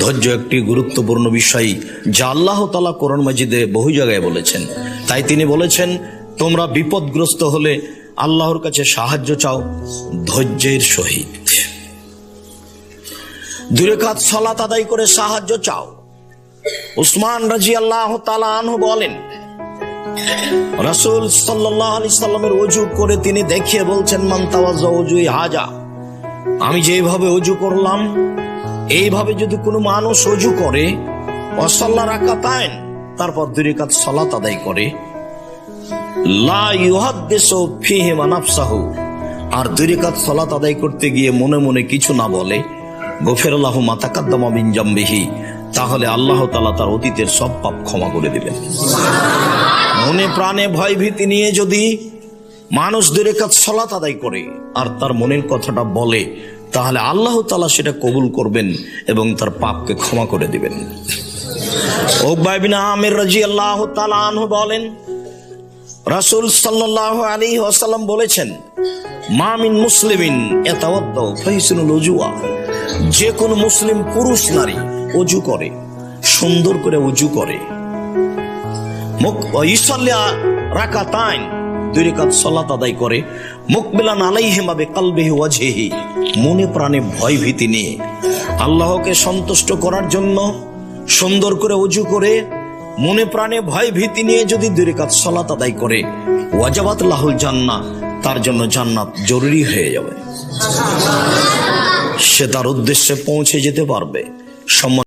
ধৈর্য একটি গুরুত্বপূর্ণ বিষয়, যা আল্লাহ তাআলা কোরআন মাজিদে বহু জায়গায় বলেছেন। তাই তিনি বলেছেন, তোমরা বিপদগ্রস্ত হলে আল্লাহর কাছে সাহায্য চাও ধৈর্যের সহিত। 2 রাকাত সালাত আদায় করে সাহায্য চাও। উসমান রাদিয়াল্লাহু তাআলা আনহু বলেন, রাসূল সাল্লাল্লাহু আলাইহি সাল্লামের ওযু করে তিনি দেখিয়ে বলছেন, মান তাওয়াজ্জা ওযুই হাজা, আমি যেভাবে ওযু করলাম এইভাবে যদি কোনো মানুষ ওযু করে, ওয়াসাল্লা রাকাতাইন, তারপর 2 রাকাত সালাত আদায় করে, লা ইউহাদ্দিসু ফীহিমা নাফসাহু, আর 2 রাকাত সালাত আদায় করতে গিয়ে মনে মনে কিছু না বলে, গফিরা লাহু মা তাকাদ্দামা মিন জামবিহি, তাহলে আল্লাহ তাআলা তার অতীতের সব পাপ ক্ষমা করে দিবেন। মনে প্রাণে ভয় ভীতি নিয়ে যদি মানুষ 2 রাকাত সালাত আদায় করে আর তার মনের কথাটা বলে, তাহলে আল্লাহ তাআলা সেটা কবুল করবেন এবং তার পাপকে ক্ষমা করে দিবেন। উকবা ইবনে আমির রাদিয়াল্লাহু তাআলা আনহু বলেন, রাসূল সাল্লাল্লাহু আলাইহি ওয়াসাল্লাম বলেছেন, মা মিন মুসলিমিন ইয়াতাওয়াদ্দা ফাইসনুল উজুয়া, যে কোন মুসলিম পুরুষ নারী ওযু করে, সুন্দর করে ওযু করে, ইসাল্লি রাকাতাইন, 2 রাকাত সালাত আদায় করে, মুকবিলান আলাইহিমা বিকলবিহি ওয়াজহিহি, মনে প্রাণে ভয় ভীতি নিয়ে আল্লাহকে সন্তুষ্ট করার জন্য সুন্দর করে ওযু করে, মনে প্রাণে ভয় ভীতি নিয়ে যদি 2 রাকাত সালাত আদায় করে, ওয়াজাবাত লাহুল জান্নাহ, তার জন্য জান্নাত জরুরি হয়ে যাবে, সে তার উদ্দেশ্যে পৌঁছে যেতে পারবে।